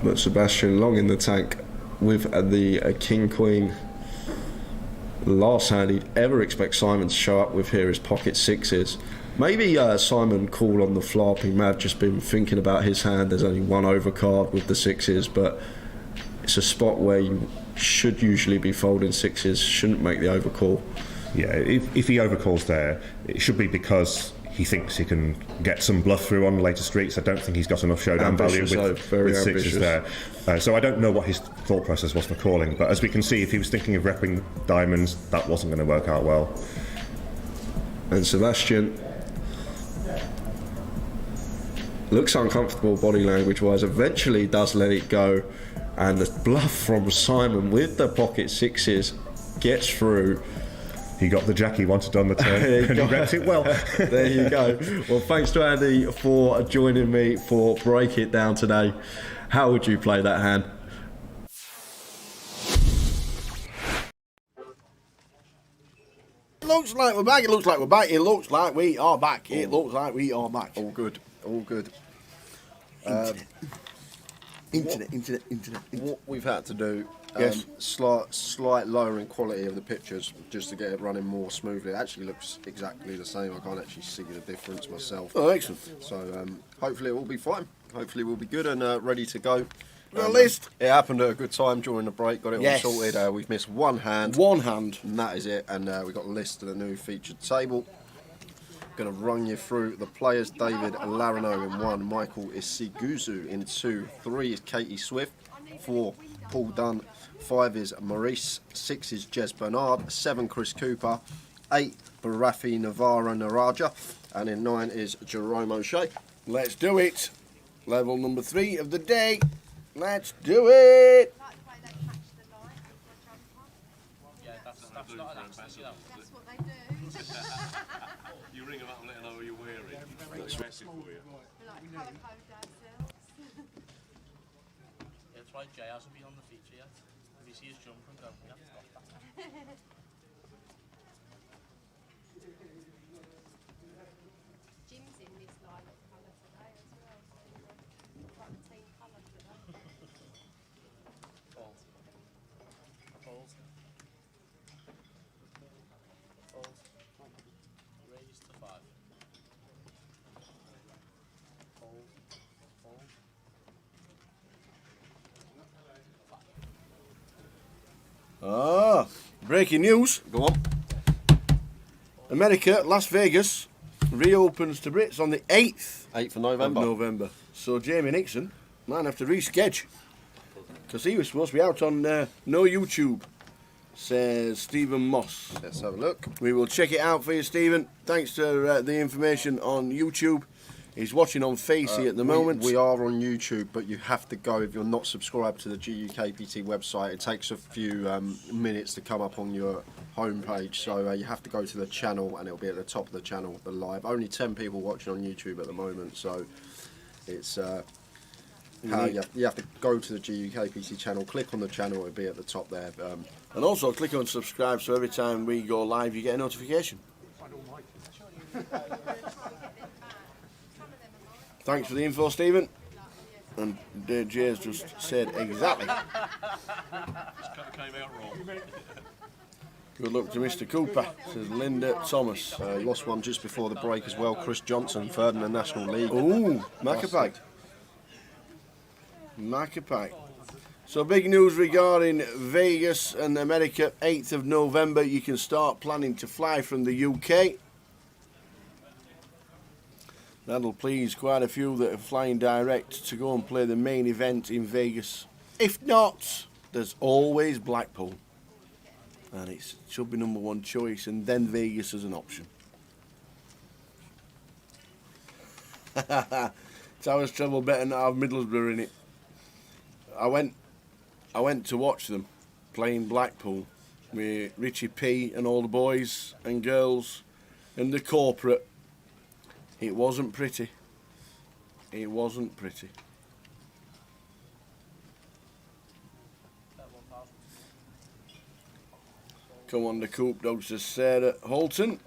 But Sebastian long in the tank with the King Queen. The last hand he'd ever expect Simon to show up with here is pocket sixes. Maybe Simon called on the flop. He may have just been thinking about his hand. There's only one overcard with the sixes, but it's a spot where you should usually be folding sixes, shouldn't make the overcall. Yeah, if he overcalls there, it should be because he thinks he can get some bluff through on later streets. I don't think he's got enough showdown Ambitious, value with sixes there. So I don't know what his thought process was for calling, but as we can see, if he was thinking of repping diamonds, that wasn't going to work out well. And Sebastian looks uncomfortable body language wise, eventually does let it go, and the bluff from Simon with the pocket sixes gets through. He got the jack he wanted on the turn and he repped it well. There you go. Well, thanks to Andy for joining me for Break It Down today. How would you play that hand? It looks like we're back, it looks like we're back, it looks like we are back, it looks like we are back. All good, all good. Internet. What we've had to do, Yes. slight lowering quality of the pictures just to get it running more smoothly. It actually looks exactly the same. I can't actually see the difference myself. Oh, excellent. So hopefully it will be fine. Hopefully we'll be good and ready to go. Got a list. It happened at a good time during the break. Got it Yes. all sorted. We've missed one hand. One hand. And that is it. And we got a list of the new featured table. Going to run you through the players. David Larino in 1, Michael Isiguzu in 2, 3 is Katie Swift, 4 Paul Dunn, 5 is Maurice, 6 is Jez Bernard, 7 Chris Cooper, 8 Barafi Navarro Naraja, and in 9 is Jerome O'Shea. Let's do it. Level number 3 of the day. Let's do it. That's what they do. You ring them up and let them know who you're wearing. That's massive for you. We like colour code ourselves. That's why Jay hasn't been on the feature yet. If you see his jump and go, yeah, stop that. Jim's in this lilac colour today as well. Quite a team colour today. Fold. Fold. Fold. Raise to 5. Fold. Fold. Breaking news. Go on. America, Las Vegas, reopens to Brits on the 8th 8th of November. of November. So Jamie Nixon might have to reschedule because he was supposed to be out on no YouTube, says Stephen Moss. Let's have a look. We will check it out for you, Stephen. Thanks to the information on YouTube. He's watching on Facey at the moment. We are on YouTube, but you have to go if you're not subscribed to the GUKPT website. It takes a few minutes to come up on your homepage, so you have to go to the channel, and it'll be at the top of the channel, the live. Only 10 people watching on YouTube at the moment, so it's how you have to go to the GUKPT channel, click on the channel, it'll be at the top there. And also click on subscribe so every time we go live you get a notification. Thanks for the info, Stephen. And Jay's just said exactly. This kind of came out wrong. Good luck to Mr. Cooper, says Linda Thomas. He lost one just before the break as well. Chris Johnson, 3rd in the National League. Ooh, Macapac. So big news regarding Vegas and America, 8th of November. You can start planning to fly from the UK. That'll please quite a few that are flying direct to go and play the main event in Vegas. If not, there's always Blackpool. And it should be number 1 choice, and then Vegas as an option. Towers Travel better not have Middlesbrough in it. I went to watch them playing Blackpool with Richie P and all the boys and girls and the corporate. It wasn't pretty. It wasn't pretty. Come on, the Coop Dog, says Sarah Holton.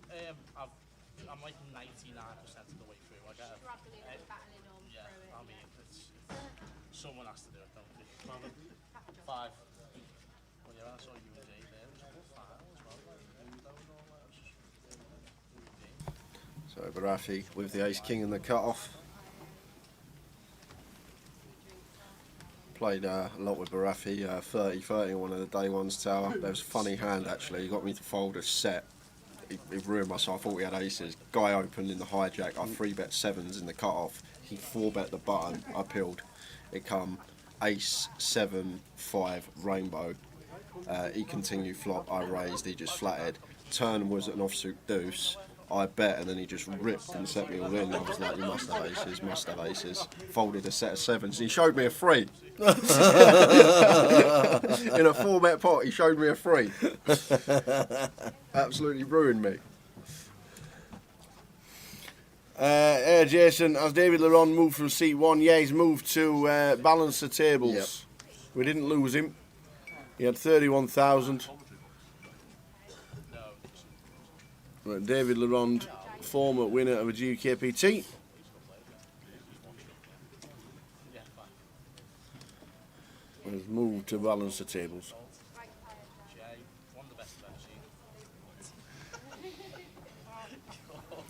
I'm like 99% of the way through. I get Struggling and battling on yeah, through it. I mean, it's someone has to do it, don't they? 5. Well, yeah, I saw you and Jay there. It was about 5 as well. Luton and all that. It was just So Barafi with the ace king and the cut off. Played a lot with Barafi, 30-30 on one of the day ones tower. There was a funny hand actually, he got me to fold a set. He ruined myself, I thought he had aces. Guy opened in the hijack, I 3-bet 7s in the cut off. He 4-bet the button, I peeled. It come ace, 7, 5, rainbow. He continued flop, I raised, he just flatted. Turn was an offsuit deuce. I bet, and then he just ripped and set me all in. I was like, you must have aces, must have aces. Folded a set of 7s. He showed me a 3. In a 4-bet pot, he showed me a 3. Absolutely ruined me. Jason, has David Laron moved from seat 1? Yeah, he's moved to balance the tables. Yep. We didn't lose him. He had 31,000. David Laron, former winner of a GUKPT. Has moved to balance the tables. Jay, one of the best I've ever seen.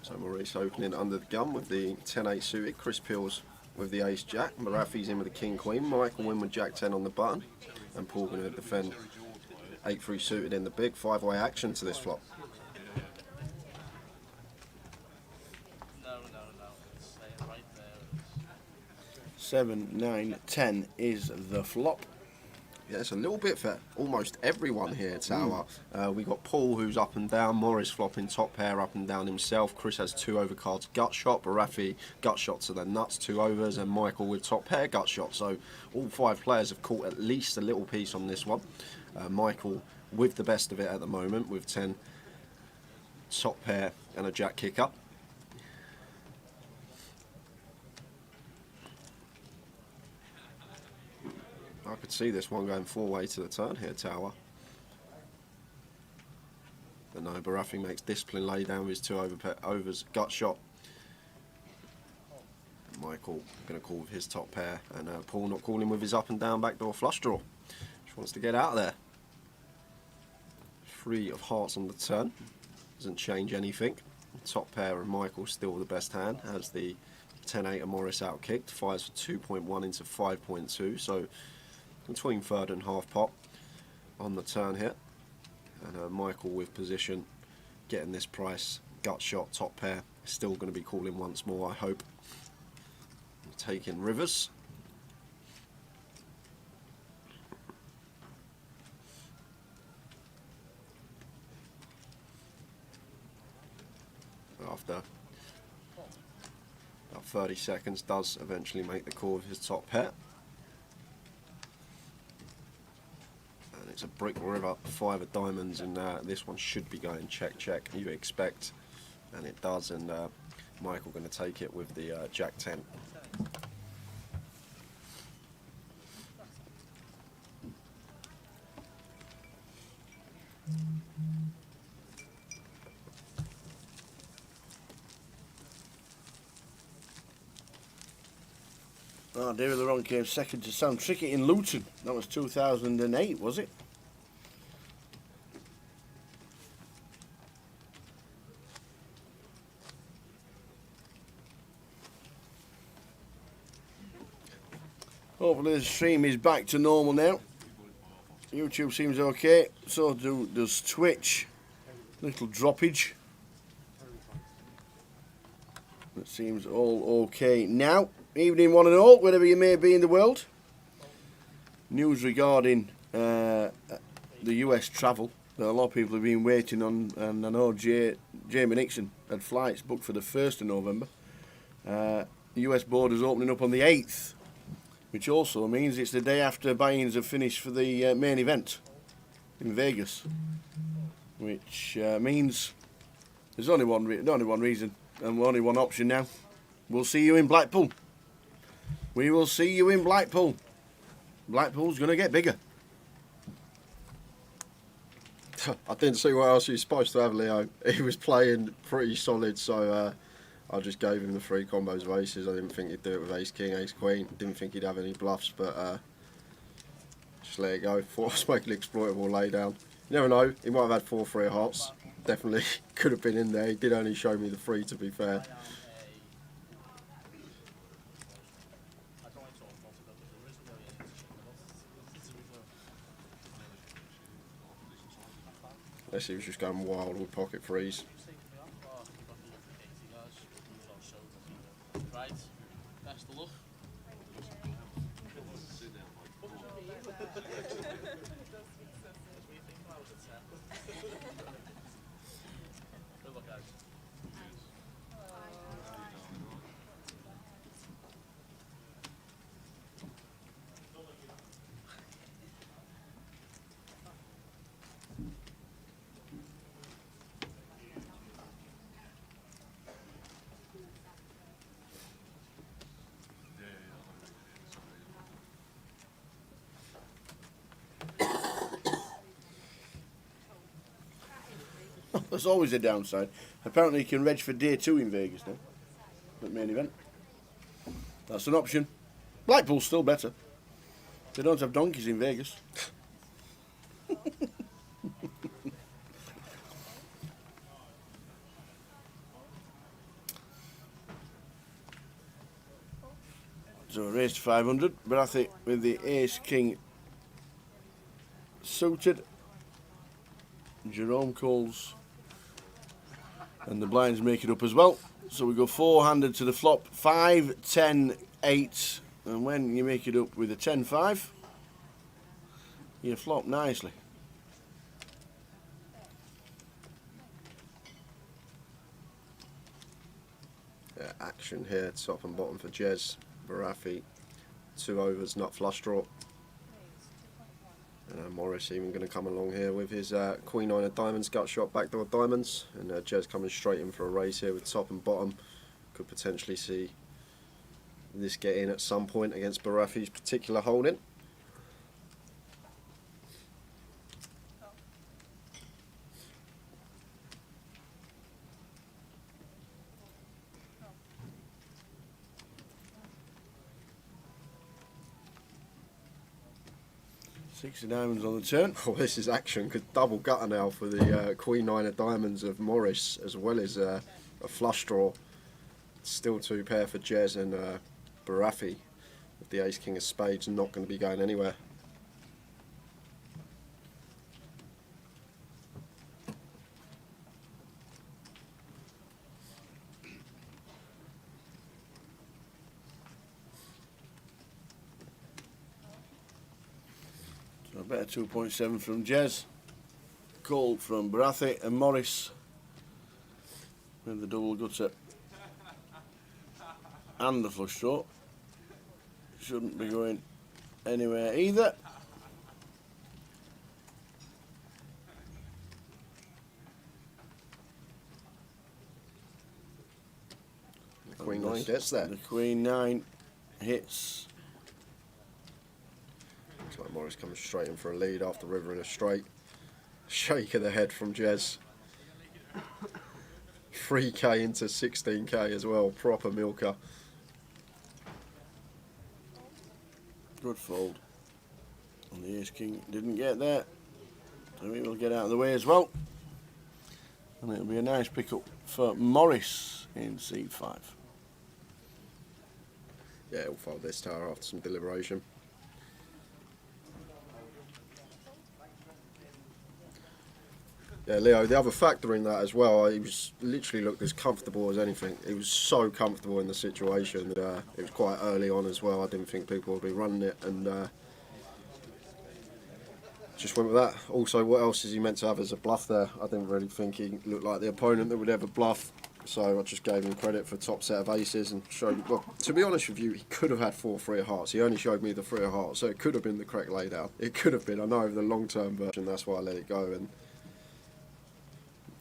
So Maurice opening under the gun with the 10-8 suited. Chris Peels with the ace jack. Marafi's in with the king queen. Michael win with jack 10 on the button. And Paul going to defend 8-3 suited in the big. 5-way action to this flop. No. It's right there. 7, 9, 10 is the flop. Yeah, it's a little bit for almost everyone here, Tower. We got Paul, who's up and down. Morris flopping top pair up and down himself. Chris has 2 overcards gut shot. Barafi gut shot to the nuts, 2 overs. And Michael with top pair gut shot. So all 5 players have caught at least a little piece on this one. Michael with the best of it at the moment with 10 top pair and a jack kick up. I could see this one going 4-way to the turn here, Tower. But no, Barafi makes discipline lay down with his 2 overs, gut shot. Michael going to call with his top pair, and Paul not calling with his up and down backdoor flush draw. Just wants to get out of there. 3 of hearts on the turn, doesn't change anything. Top pair and Michael still the best hand, as the 10-8 of Morris out kicked, fires for 2.1 into 5.2, so between third and half pot on the turn here. And Michael with position, getting this price, gut shot, top pair, still going to be calling once more, I hope. Taking rivers. After about 30 seconds, does eventually make the call of his top pair. It's a brick river, 5 of diamonds, and this one should be going check, check, you expect, and it does, and Michael going to take it with the jack 10. Oh, David Laron came second to Sam Trickett in Luton. That was 2008, was it? Hopefully the stream is back to normal now. YouTube seems okay. So does Twitch. Little droppage. It seems all okay now. Evening one and all, wherever you may be in the world. News regarding the US travel that a lot of people have been waiting on, and I know Jamie Nixon had flights booked for the 1st of November. The US borders opening up on the 8th, which also means it's the day after buy-ins have finished for the main event in Vegas, which means there's only one reason and only one option now. We'll see you in Blackpool. We will see you in Blackpool. Blackpool's going to get bigger. I didn't see what else he was supposed to have, Leo. He was playing pretty solid, so I just gave him the 3 combos of aces. I didn't think he'd do it with ace king, ace queen. Didn't think he'd have any bluffs, but just let it go. Thought I was making an exploitable laydown. You never know, he might have had 4 of hearts. Definitely could have been in there. He did only show me the 3, to be fair. Unless he was just going wild with pocket threes. Right, best of luck. Good luck, guys. There's always a downside. Apparently you can reg for day 2 in Vegas now. At main event. That's an option. Blackpool's still better. They don't have donkeys in Vegas. So raised to 500, but I think with the ace king suited, Jerome calls, and the blinds make it up as well. So we go 4-handed to the flop, 5, 10, 8, and when you make it up with a 10-5, you flop nicely. Yeah, action here, top and bottom for Jez. Barafi, 2 overs, nut flush draw. And Morris even going to come along here with his queen 9 of diamonds, gut shot, backdoor diamonds. And Jez coming straight in for a raise here with top and bottom. Could potentially see this get in at some point against Barafi's particular holding. Six of diamonds on the turn. Oh, this is action. Could double gutter now for the queen 9 of diamonds of Morris, as well as a flush draw. Still 2 pair for Jez and Barafi. With the ace king of spades not going to be going anywhere. So a better 2.7 from Jez. Call from Barathi and Morris with the double gutter and the flush draw. Shouldn't be going anywhere either. The queen 9 gets there. The queen 9 hits. Looks like Morris coming straight in for a lead after river in a straight. Shake of the head from Jez. 3k into 16k as well, proper milker. Good fold. And the ace king didn't get there. So he will get out of the way as well. And it'll be a nice pickup for Morris in C5. Yeah, he'll fold this tower after some deliberation. Yeah, Leo, the other factor in that as well, he was literally looked as comfortable as anything. He was so comfortable in the situation. It was quite early on as well. I didn't think people would be running it, and just went with that. Also, what else is he meant to have as a bluff there? I didn't really think he looked like the opponent that would ever bluff. So I just gave him credit for top set of aces and showed, well, to be honest with you, he could have had 4 3 of hearts. He only showed me the 3 of hearts, so it could have been the correct laydown. It could have been. I know over the long-term version, that's why I let it go. And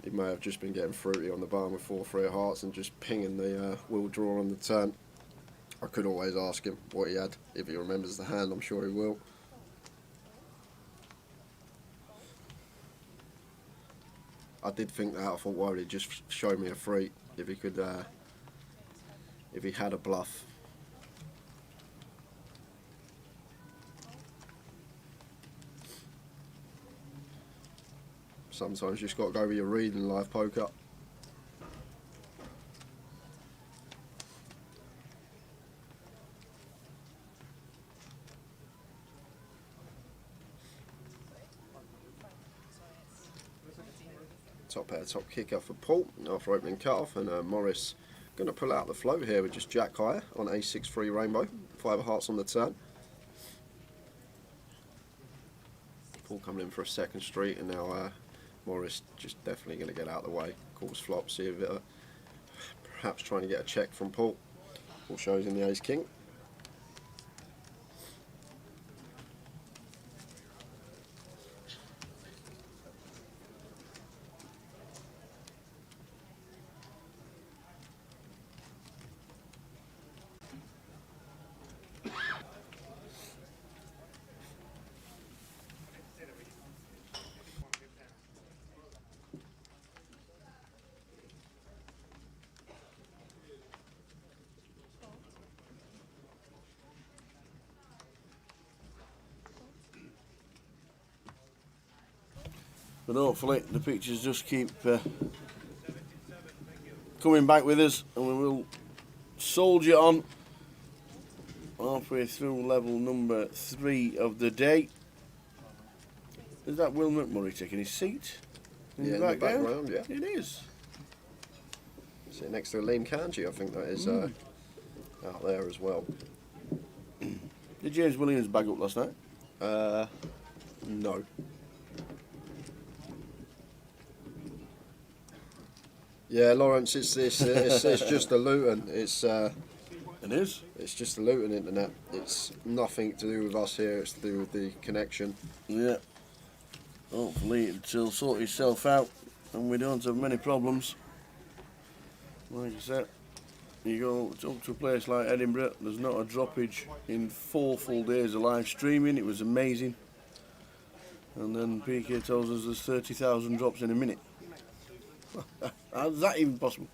he may have just been getting fruity on the button with 4 3 of hearts and just pinging the wheel draw on the turn. I could always ask him what he had. If he remembers the hand, I'm sure he will. I did think that. I thought, well, he'd just show me a free if he could, if he had a bluff. Sometimes you just got to go with your read in live poker. Top pair, top kicker for Paul after opening cut-off, and Morris going to pull out the float here with just jack higher on a6-3 rainbow, 5 of hearts on the turn. Paul coming in for a second street, and now Morris just definitely going to get out of the way. Calls flop, see if perhaps trying to get a check from Paul. Paul shows in the ace-king. But hopefully the pictures just keep coming back with us, and we will soldier on halfway through level number 3 of the day. Is that Will McMurray taking his seat? Yeah, in the background, yeah. It is. Sitting next to Liam Kanji, I think that is out there as well. Did James Williams bag up last night? No. Yeah, Lawrence, it's just a Luton. It is. It's just the Luton internet. It's nothing to do with us here. It's to do with the connection. Yeah. Hopefully it'll sort itself out, and we don't have many problems. Like I said, you go up to a place like Edinburgh, there's not a droppage in 4 full days of live streaming. It was amazing. And then PK tells us there's 30,000 drops in a minute. How's that even possible?